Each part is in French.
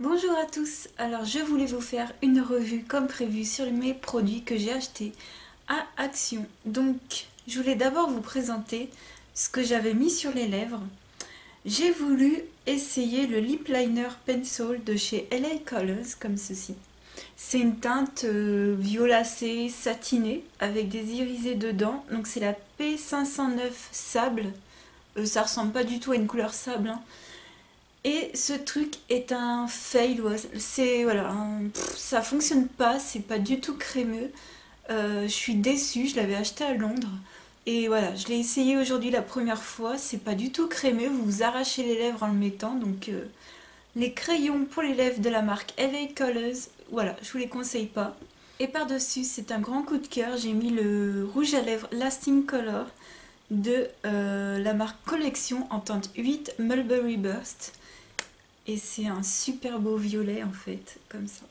Bonjour à tous, alors je voulais vous faire une revue comme prévu sur mes produits que j'ai achetés à Action. Donc je voulais d'abord vous présenter ce que j'avais mis sur les lèvres. J'ai voulu essayer le Lip Liner Pencil de chez LA Colors comme ceci. C'est une teinte violacée satinée avec des irisés dedans. Donc c'est la P509 Sable. Ça ressemble pas du tout à une couleur sable, hein. Et ce truc est un fail, ouais. C'est voilà, ça fonctionne pas, c'est pas du tout crémeux. Je suis déçue, je l'avais acheté à Londres. Et voilà, je l'ai essayé aujourd'hui la première fois, c'est pas du tout crémeux, vous vous arrachez les lèvres en le mettant. Donc les crayons pour les lèvres de la marque LA Colors, voilà, je vous les conseille pas. Et par-dessus, c'est un grand coup de cœur, j'ai mis le rouge à lèvres Lasting Color de la marque Collection en teinte 8 Mulberry Burst. Et c'est un super beau violet en fait, comme ça.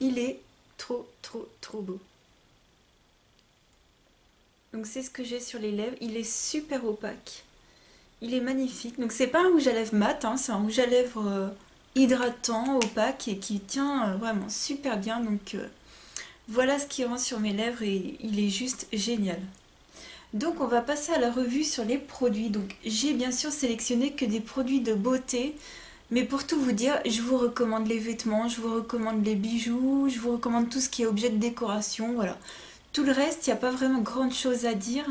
Il est trop beau. Donc c'est ce que j'ai sur les lèvres. Il est super opaque. Il est magnifique. Donc c'est pas un rouge à lèvres mat, hein, c'est un rouge à lèvres hydratant, opaque et qui tient vraiment super bien. Donc voilà ce qui rend sur mes lèvres et il est juste génial. Donc on va passer à la revue sur les produits. Donc j'ai bien sûr sélectionné que des produits de beauté. Mais pour tout vous dire, je vous recommande les vêtements, je vous recommande les bijoux, je vous recommande tout ce qui est objet de décoration, voilà. Tout le reste, il n'y a pas vraiment grande chose à dire.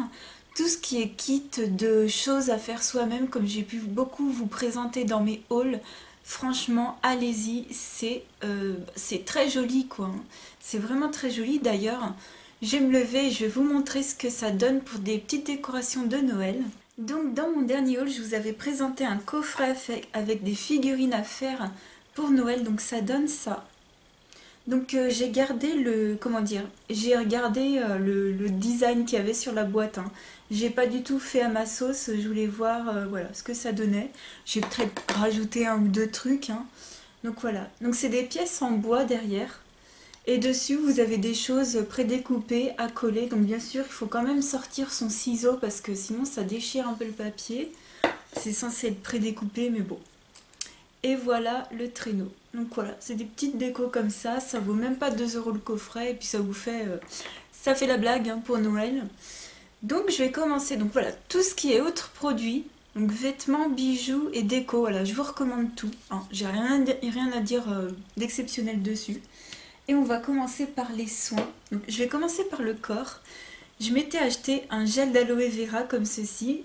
Tout ce qui est kit de choses à faire soi-même, comme j'ai pu beaucoup vous présenter dans mes hauls, franchement, allez-y, c'est très joli quoi, hein. C'est vraiment très joli d'ailleurs. Je vais me lever et je vais vous montrer ce que ça donne pour des petites décorations de Noël. Donc dans mon dernier haul, je vous avais présenté un coffret avec des figurines à faire pour Noël, donc ça donne ça. Donc j'ai gardé comment dire, j'ai regardé le design qu'il y avait sur la boîte, hein. J'ai pas du tout fait à ma sauce, je voulais voir voilà, ce que ça donnait. J'ai peut-être rajouté un ou deux trucs, hein. Donc voilà, donc c'est des pièces en bois derrière. Et dessus, vous avez des choses prédécoupées à coller. Donc bien sûr, il faut quand même sortir son ciseau parce que sinon ça déchire un peu le papier. C'est censé être prédécoupé, mais bon. Et voilà le traîneau. Donc voilà, c'est des petites décos comme ça vaut même pas 2 euros le coffret. Et puis ça vous fait, ça fait la blague hein, pour Noël. Donc je vais commencer. Donc voilà, tout ce qui est autres produits. Donc vêtements, bijoux et déco. Voilà, je vous recommande tout, hein. J'ai rien à dire d'exceptionnel dessus. Et on va commencer par les soins. Donc, je vais commencer par le corps. Je m'étais acheté un gel d'aloe vera comme ceci,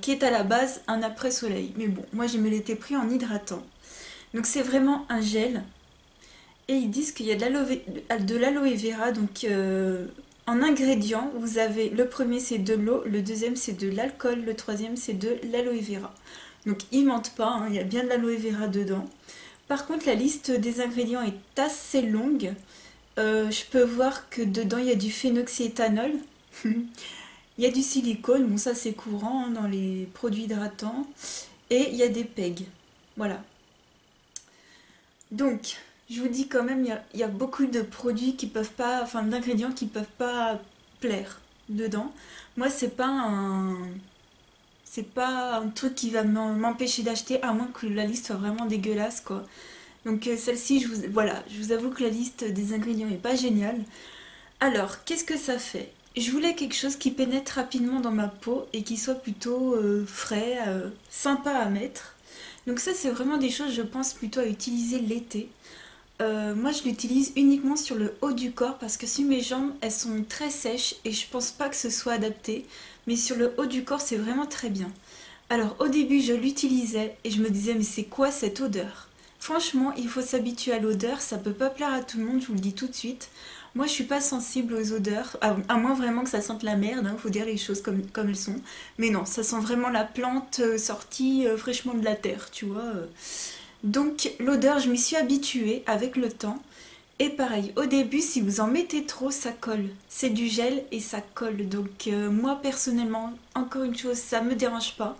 qui est à la base un après-soleil. Mais bon, moi je me l'étais pris en hydratant. Donc c'est vraiment un gel. Et ils disent qu'il y a de l'aloe vera. Donc en ingrédients, vous avez le premier c'est de l'eau, le deuxième c'est de l'alcool, le troisième c'est de l'aloe vera. Donc ils mentent pas, hein, il y a bien de l'aloe vera dedans. Par contre, la liste des ingrédients est assez longue. Je peux voir que dedans il y a du phénoxyéthanol, il y a du silicone, bon ça c'est courant hein, dans les produits hydratants, et il y a des PEG. Voilà. Donc, je vous dis quand même, il y a beaucoup de produits qui peuvent pas, enfin d'ingrédients qui peuvent pas plaire dedans. Moi, c'est pas un truc qui va m'empêcher d'acheter, à moins que la liste soit vraiment dégueulasse, quoi. Donc celle-ci, voilà, je vous avoue que la liste des ingrédients n'est pas géniale. Alors, qu'est-ce que ça fait? Je voulais quelque chose qui pénètre rapidement dans ma peau et qui soit plutôt frais, sympa à mettre. Donc ça, c'est vraiment des choses, je pense, plutôt à utiliser l'été. Moi, je l'utilise uniquement sur le haut du corps parce que sur mes jambes, elles sont très sèches et je pense pas que ce soit adapté. Mais sur le haut du corps, c'est vraiment très bien. Alors, au début, je l'utilisais et je me disais, mais c'est quoi cette odeur? Franchement, il faut s'habituer à l'odeur, ça peut pas plaire à tout le monde, je vous le dis tout de suite. Moi, je suis pas sensible aux odeurs, à moins vraiment que ça sente la merde, hein, faut dire les choses comme elles sont. Mais non, ça sent vraiment la plante sortie fraîchement de la terre, tu vois. Donc, l'odeur, je m'y suis habituée avec le temps. Et pareil, au début, si vous en mettez trop, ça colle. C'est du gel et ça colle. Donc, moi, personnellement, encore une chose, ça me dérange pas.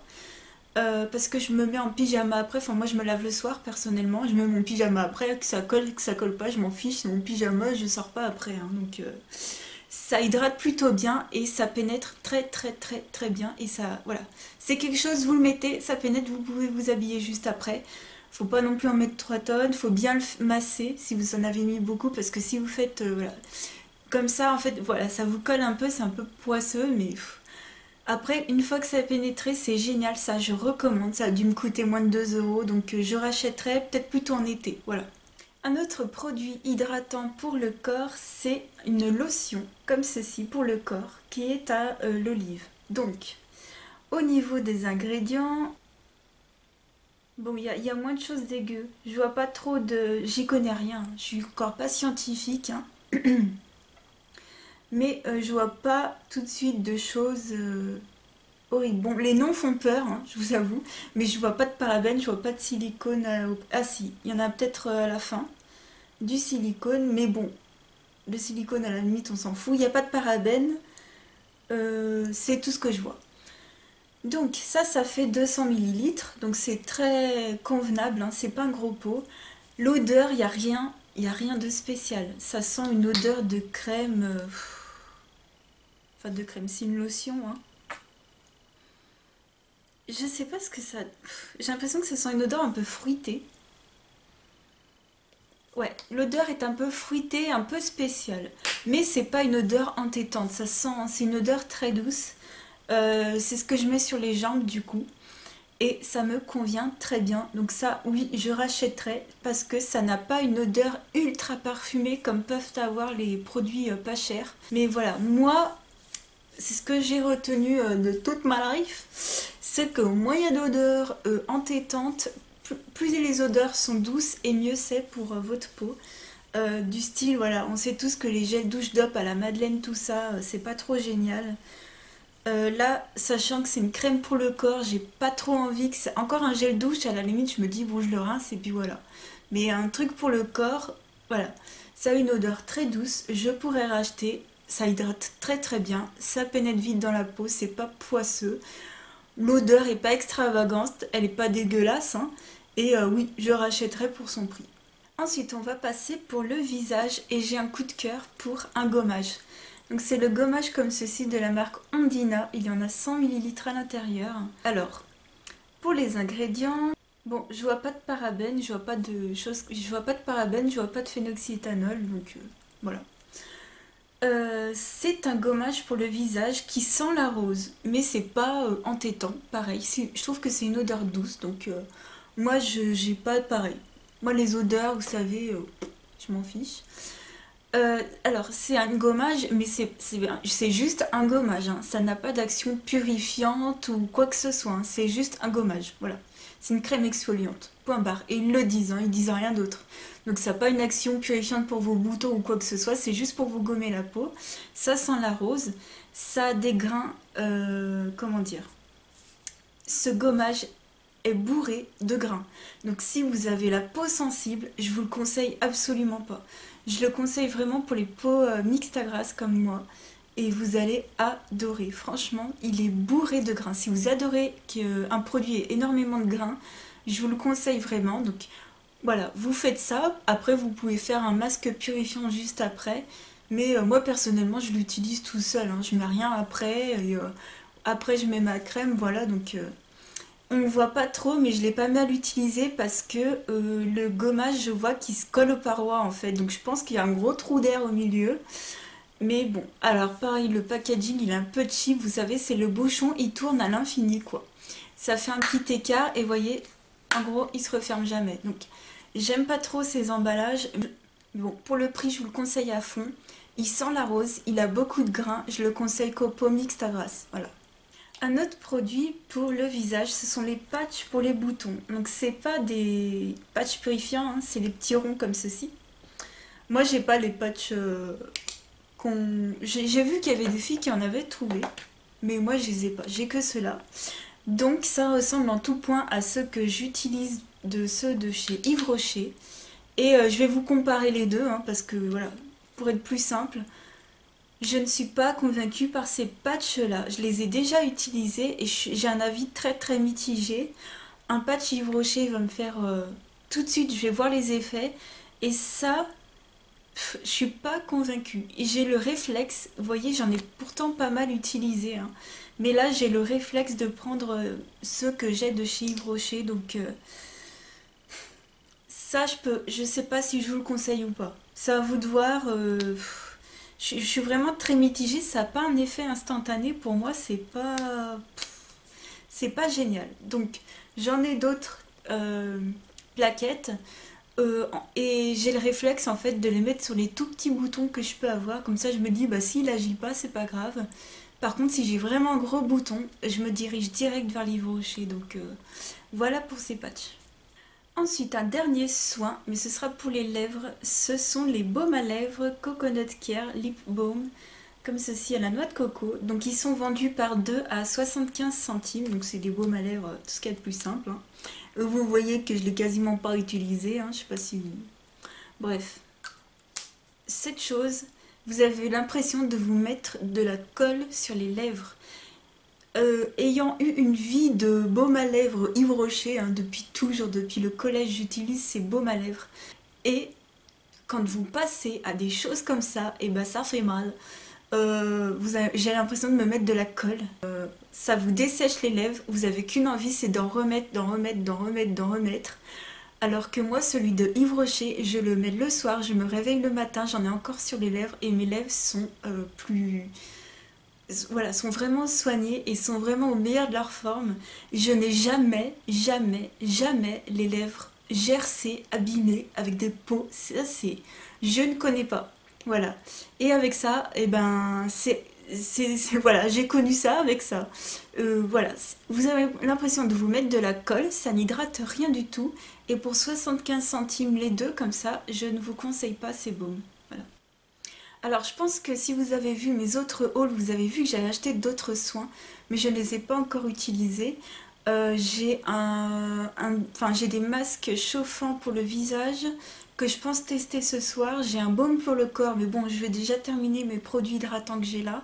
Parce que je me mets en pyjama après, enfin moi je me lave le soir personnellement, je mets mon pyjama après, que ça colle pas, je m'en fiche, c'est mon pyjama, je sors pas après, hein. Donc ça hydrate plutôt bien et ça pénètre très bien et ça, voilà. C'est quelque chose, vous le mettez, ça pénètre, vous pouvez vous habiller juste après. Faut pas non plus en mettre 3 tonnes, faut bien le masser si vous en avez mis beaucoup, parce que si vous faites voilà, comme ça, en fait, voilà, ça vous colle un peu, c'est un peu poisseux, mais après, une fois que ça a pénétré, c'est génial, ça, je recommande. Ça a dû me coûter moins de 2 euros, donc je rachèterai peut-être plutôt en été, voilà. Un autre produit hydratant pour le corps, c'est une lotion, comme ceci, pour le corps, qui est à l'olive. Donc, au niveau des ingrédients, bon, il y a moins de choses dégueu. Je vois pas trop de... J'y connais rien, je suis encore pas scientifique, hein. Mais je vois pas tout de suite de choses horribles. Bon, les noms font peur, hein, je vous avoue, mais je vois pas de parabènes, je vois pas de silicone. Ah si, il y en a peut-être à la fin, du silicone, mais bon, le silicone à la limite on s'en fout. Il n'y a pas de parabènes, c'est tout ce que je vois. Donc ça fait 200 millilitres, donc c'est très convenable, hein, c'est pas un gros pot. L'odeur, il y a rien de spécial. Ça sent une odeur de crème, enfin de crème, c'est une lotion, hein. Je sais pas ce que ça. J'ai l'impression que ça sent une odeur un peu fruitée. Ouais, l'odeur est un peu fruitée, un peu spéciale. Mais c'est pas une odeur entêtante. Ça sent, c'est une odeur très douce. C'est ce que je mets sur les jambes du coup. Et ça me convient très bien. Donc ça, oui, je rachèterai parce que ça n'a pas une odeur ultra parfumée comme peuvent avoir les produits pas chers. Mais voilà, moi, c'est ce que j'ai retenu de toute ma life, c'est qu'au moyen d'odeurs entêtantes, plus les odeurs sont douces et mieux c'est pour votre peau. Du style, voilà, on sait tous que les gels douche d'op à la Madeleine, tout ça, c'est pas trop génial. Là, sachant que c'est une crème pour le corps, j'ai pas trop envie que c'est encore un gel douche, à la limite, je me dis, bon, je le rince et puis voilà. Mais un truc pour le corps, voilà. Ça a une odeur très douce, je pourrais racheter. Ça hydrate très très bien, ça pénètre vite dans la peau, c'est pas poisseux. L'odeur est pas extravagante, elle est pas dégueulasse, hein. Et oui, je rachèterai pour son prix. Ensuite, on va passer pour le visage et j'ai un coup de cœur pour un gommage. Donc c'est le gommage comme ceci de la marque Ondina, il y en a 100 millilitres à l'intérieur. Alors, pour les ingrédients, bon, je vois pas de parabènes, je vois pas de choses, je vois pas de parabènes, je vois pas de phénoxyéthanol, donc voilà. C'est un gommage pour le visage qui sent la rose, mais c'est pas entêtant, pareil. Je trouve que c'est une odeur douce, donc moi j'ai pas pareil. Moi les odeurs, vous savez, je m'en fiche. Alors c'est un gommage, mais c'est juste un gommage, hein. Ça n'a pas d'action purifiante ou quoi que ce soit, hein. C'est juste un gommage, voilà. C'est une crème exfoliante, point barre. Et ils le disent, hein, ils disent rien d'autre. Donc ça n'a pas une action purifiante pour vos boutons ou quoi que ce soit, c'est juste pour vous gommer la peau. Ça sent la rose, ça a des grains, comment dire, ce gommage est bourré de grains. Donc si vous avez la peau sensible, je vous le conseille absolument pas. Je le conseille vraiment pour les peaux mixtes à grasse comme moi. Et vous allez adorer. Franchement, il est bourré de grains. Si vous adorez qu'un produit ait énormément de grains, je vous le conseille vraiment. Donc voilà, vous faites ça. Après, vous pouvez faire un masque purifiant juste après. Mais moi, personnellement, je l'utilise tout seul, hein. Je mets rien après. Et, après, je mets ma crème. Voilà, donc on ne voit pas trop, mais je l'ai pas mal utilisé parce que le gommage, je vois qu'il se colle aux parois en fait. Donc je pense qu'il y a un gros trou d'air au milieu. Mais bon, alors pareil, le packaging il est un peu cheap, vous savez, c'est le bouchon, il tourne à l'infini quoi. Ça fait un petit écart et voyez, en gros, il se referme jamais. Donc j'aime pas trop ces emballages. Bon, pour le prix, je vous le conseille à fond. Il sent la rose, il a beaucoup de grains, je le conseille qu'aux peaux mixtes à grasse. Voilà. Un autre produit pour le visage, ce sont les patchs pour les boutons. Donc c'est pas des patchs purifiants, hein, c'est les petits ronds comme ceci. Moi j'ai pas les patchs qu'on... J'ai vu qu'il y avait des filles qui en avaient trouvé, mais moi je les ai pas, j'ai que ceux-là. Donc ça ressemble en tout point à ceux que j'utilise de ceux de chez Yves Rocher. Et je vais vous comparer les deux, hein, parce que voilà, pour être plus simple. Je ne suis pas convaincue par ces patchs-là. Je les ai déjà utilisés et j'ai un avis très très mitigé. Un patch Yves Rocher va me faire tout de suite, je vais voir les effets. Et ça, je suis pas convaincue. Et j'ai le réflexe, vous voyez, j'en ai pourtant pas mal utilisé, hein. Mais là, j'ai le réflexe de prendre ceux que j'ai de chez Yves Rocher. Donc, Ça, je sais pas si je vous le conseille ou pas. C'est à vous de voir. Je suis vraiment très mitigée. Ça n'a pas un effet instantané. Pour moi, c'est pas génial. Donc, j'en ai d'autres plaquettes. Et j'ai le réflexe en fait de les mettre sur les tout petits boutons que je peux avoir. Comme ça, je me dis, bah s'il agit pas, c'est pas grave. Par contre, si j'ai vraiment un gros bouton, je me dirige direct vers l'Yves Rocher. Donc, voilà pour ces patchs. Ensuite, un dernier soin, mais ce sera pour les lèvres. Ce sont les baumes à lèvres Coconut Care Lip Balm, comme ceci à la noix de coco. Donc, ils sont vendus par 2 à 75 centimes. Donc, c'est des baumes à lèvres, tout ce qu'il y a de plus simple, hein. Vous voyez que je l'ai quasiment pas utilisé, hein. Je sais pas si. Bref, cette chose, vous avez l'impression de vous mettre de la colle sur les lèvres. Ayant eu une vie de baume à lèvres Yves Rocher, hein, depuis toujours, depuis le collège, j'utilise ces baumes à lèvres. Et quand vous passez à des choses comme ça, et ben ça fait mal. J'ai l'impression de me mettre de la colle. Ça vous dessèche les lèvres. Vous avez qu'une envie, c'est d'en remettre, d'en remettre, d'en remettre, d'en remettre. Alors que moi, celui de Yves Rocher, je le mets le soir, je me réveille le matin, j'en ai encore sur les lèvres et mes lèvres sont voilà, sont vraiment soignées et sont vraiment au meilleur de leur forme. Je n'ai jamais, jamais, jamais les lèvres gercées, abîmées avec des peaux. Ça, c'est, je ne connais pas. Voilà. Et avec ça, eh ben, voilà, j'ai connu ça avec ça. Voilà, vous avez l'impression de vous mettre de la colle, ça n'hydrate rien du tout. Et pour 75 centimes les deux, comme ça, je ne vous conseille pas ces baumes. Voilà. Alors, je pense que si vous avez vu mes autres hauls, vous avez vu que j'avais acheté d'autres soins, mais je ne les ai pas encore utilisés. Enfin, j'ai des masques chauffants pour le visage que je pense tester ce soir. J'ai un baume pour le corps, mais bon, je vais déjà terminer mes produits hydratants que j'ai là.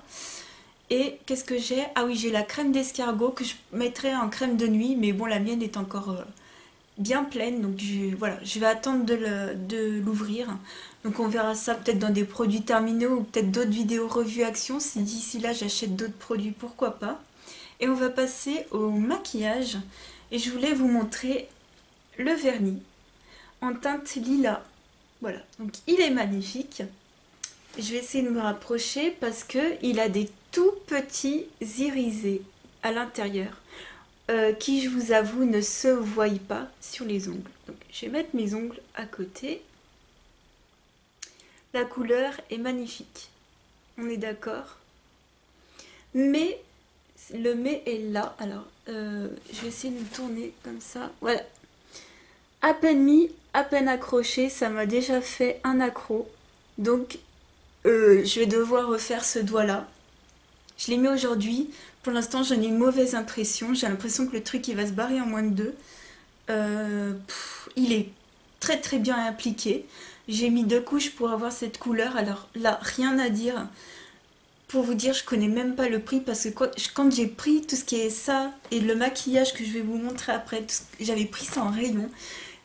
Et qu'est-ce que j'ai? Ah oui, j'ai la crème d'escargot que je mettrai en crème de nuit, mais bon, la mienne est encore bien pleine, donc voilà, je vais attendre de l'ouvrir. Donc on verra ça peut-être dans des produits terminaux ou peut-être d'autres vidéos revue action. Si d'ici là j'achète d'autres produits, pourquoi pas. Et on va passer au maquillage. Et je voulais vous montrer le vernis en teinte lilas. Voilà, donc il est magnifique. Je vais essayer de me rapprocher parce que il a des tout petits irisés à l'intérieur. Qui, je vous avoue, ne se voient pas sur les ongles. Donc, je vais mettre mes ongles à côté. La couleur est magnifique. On est d'accord? Mais le mais est là. Alors, je vais essayer de me tourner comme ça. Voilà. À peine mis, à peine accroché, ça m'a déjà fait un accro. Donc, je vais devoir refaire ce doigt-là. Je l'ai mis aujourd'hui. Pour l'instant, j'en ai une mauvaise impression. J'ai l'impression que le truc, il va se barrer en moins de deux. Il est très très bien appliqué. J'ai mis 2 couches pour avoir cette couleur. Alors là, rien à dire. Pour vous dire, je connais même pas le prix parce que quand j'ai pris tout ce qui est ça et le maquillage que je vais vous montrer après, j'avais pris ça en rayon.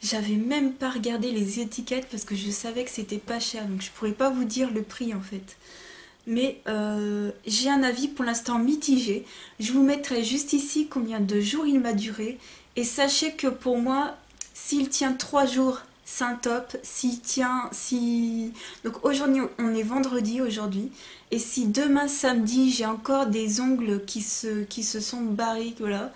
J'avais même pas regardé les étiquettes parce que je savais que c'était pas cher. Donc je pourrais pas vous dire le prix en fait. Mais j'ai un avis pour l'instant mitigé. Je vous mettrai juste ici combien de jours il m'a duré. Et sachez que pour moi, s'il tient 3 jours, c'est un top. S'il tient, si... Donc aujourd'hui, on est vendredi aujourd'hui. Et si demain samedi, j'ai encore des ongles qui se sont barrés, voilà,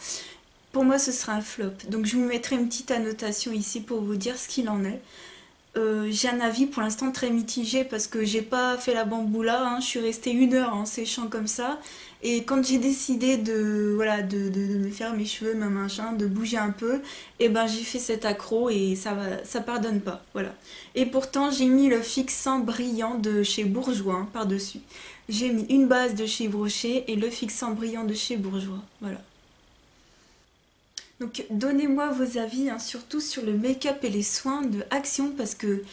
pour moi ce sera un flop. Donc je vous mettrai une petite annotation ici pour vous dire ce qu'il en est. J'ai un avis pour l'instant très mitigé parce que j'ai pas fait la bamboula, hein. Je suis restée 1 heure en séchant comme ça. Et quand j'ai décidé voilà, de me faire mes cheveux, ma machin, de bouger un peu, et ben j'ai fait cet accro et ça pardonne pas. Voilà. Et pourtant j'ai mis le fixant brillant de chez Bourjois, hein, par-dessus. J'ai mis une base de chez Brochet et le fixant brillant de chez Bourjois. Voilà. Donc donnez-moi vos avis, hein, surtout sur le make-up et les soins de Action parce que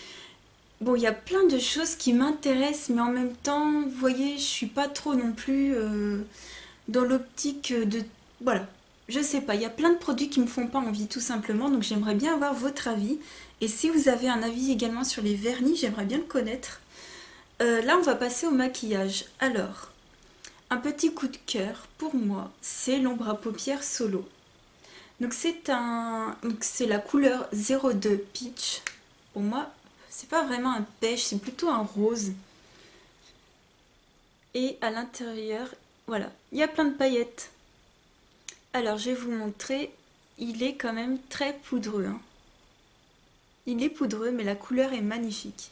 bon, il y a plein de choses qui m'intéressent, mais en même temps, vous voyez, je suis pas trop non plus dans l'optique de... Voilà, je sais pas, il y a plein de produits qui me font pas envie tout simplement, donc j'aimerais bien avoir votre avis. Et si vous avez un avis également sur les vernis, j'aimerais bien le connaître. Là, on va passer au maquillage. Alors, un petit coup de cœur pour moi, c'est l'ombre à paupières Solo. Donc c'est la couleur 02 Peach. pour moi, c'est pas vraiment un beige, c'est plutôt un rose. Et à l'intérieur, voilà, il y a plein de paillettes. Alors, je vais vous montrer, il est quand même très poudreux, hein. Il est poudreux, mais la couleur est magnifique.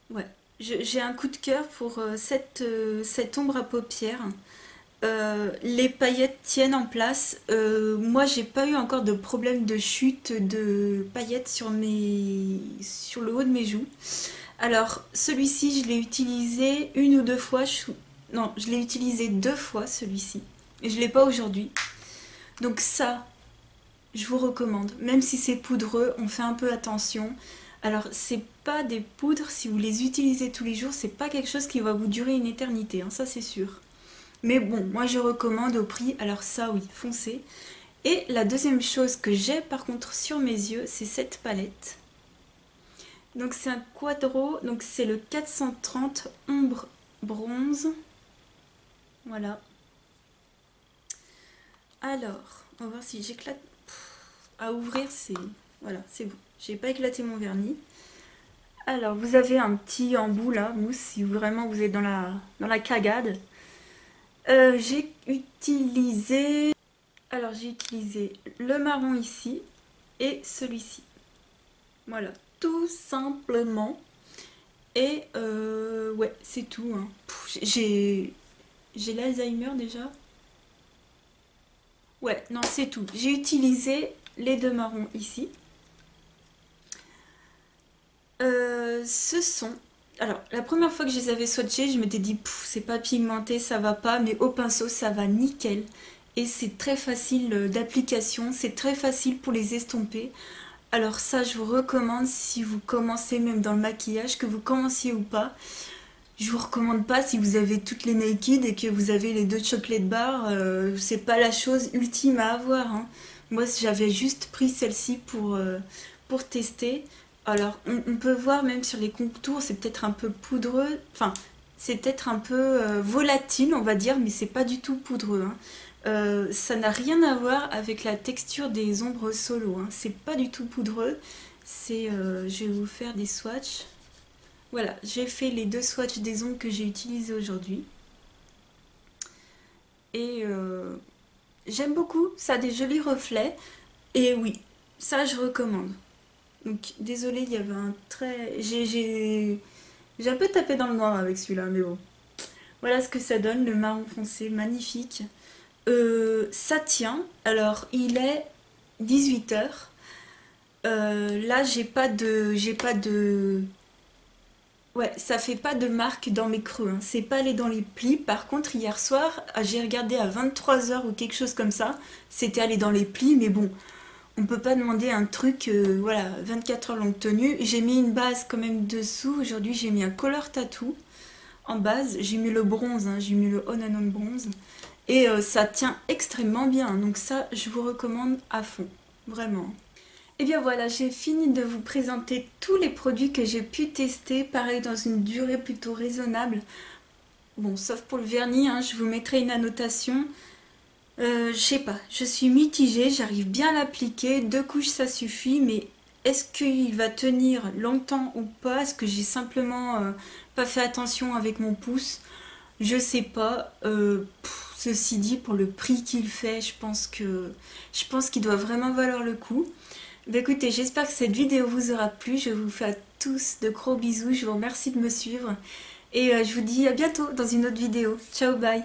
Ouais, j'ai un coup de cœur pour cette ombre à paupières. Les paillettes tiennent en place. Moi, j'ai pas eu encore de problème de chute de paillettes sur le haut de mes joues. Alors, celui-ci, je l'ai utilisé une ou deux fois. Non, je l'ai utilisé deux fois, celui-ci. Et je l'ai pas aujourd'hui. Donc ça, je vous recommande. Même si c'est poudreux, on fait un peu attention. Alors, c'est pas des poudres, si vous les utilisez tous les jours, c'est pas quelque chose qui va vous durer une éternité, hein, ça c'est sûr. Mais bon, moi je recommande au prix, alors ça oui, foncez. Et la deuxième chose que j'ai par contre sur mes yeux, c'est cette palette. Donc c'est un quadro, donc c'est le 430 ombre bronze. Voilà. Alors, on va voir si j'éclate. À ouvrir, c'est... Voilà, c'est bon. J'ai pas éclaté mon vernis. Alors, vous avez un petit embout là, mousse, si vraiment vous êtes dans la cagade. J'ai utilisé... Alors, j'ai utilisé le marron ici et celui-ci. Voilà, tout simplement. Et ouais, c'est tout, hein. J'ai l'Alzheimer déjà. Ouais, non, c'est tout. J'ai utilisé les deux marrons ici. Ce sont... Alors, la première fois que je les avais swatchés, je m'étais dit, c'est pas pigmenté, ça va pas, mais au pinceau, ça va nickel. Et c'est très facile d'application, c'est très facile pour les estomper. Alors ça, je vous recommande si vous commencez même dans le maquillage, que vous commenciez ou pas. Je vous recommande pas si vous avez toutes les Naked et que vous avez les deux chocolate bars, c'est pas la chose ultime à avoir, hein. Moi, j'avais juste pris celle-ci pour tester. Alors, on peut voir même sur les contours, c'est peut-être un peu poudreux, enfin, c'est peut-être un peu volatile, on va dire, mais c'est pas du tout poudreux, hein. Ça n'a rien à voir avec la texture des ombres solo, hein. C'est pas du tout poudreux. Je vais vous faire des swatchs. Voilà, j'ai fait les deux swatchs des ombres que j'ai utilisés aujourd'hui. Et j'aime beaucoup, ça a des jolis reflets. Et oui, ça je recommande. Donc désolée, il y avait un trait... J'ai un peu tapé dans le noir avec celui-là, mais bon. Voilà ce que ça donne, le marron foncé, magnifique. Ça tient, alors il est 18h. Là j'ai pas de... Ouais, ça fait pas de marque dans mes creux, hein. C'est pas allé dans les plis. Par contre, hier soir, j'ai regardé à 23h ou quelque chose comme ça. C'était allé dans les plis, mais bon, on peut pas demander un truc, voilà, 24 heures longue tenue. J'ai mis une base quand même dessous. Aujourd'hui, j'ai mis un color tattoo en base. J'ai mis le bronze, hein, j'ai mis le On and On bronze. Et ça tient extrêmement bien. Hein. Donc ça, je vous recommande à fond. Vraiment. Et bien voilà, j'ai fini de vous présenter tous les produits que j'ai pu tester. Pareil, dans une durée plutôt raisonnable. Bon, sauf pour le vernis, hein, je vous mettrai une annotation. Je sais pas, je suis mitigée, j'arrive bien à l'appliquer, 2 couches ça suffit, mais est-ce qu'il va tenir longtemps ou pas? Est-ce que j'ai simplement pas fait attention avec mon pouce? Je sais pas. Ceci dit, pour le prix qu'il fait, je pense qu'il doit vraiment valoir le coup. Bah écoutez, j'espère que cette vidéo vous aura plu, je vous fais à tous de gros bisous, je vous remercie de me suivre et je vous dis à bientôt dans une autre vidéo. Ciao, bye!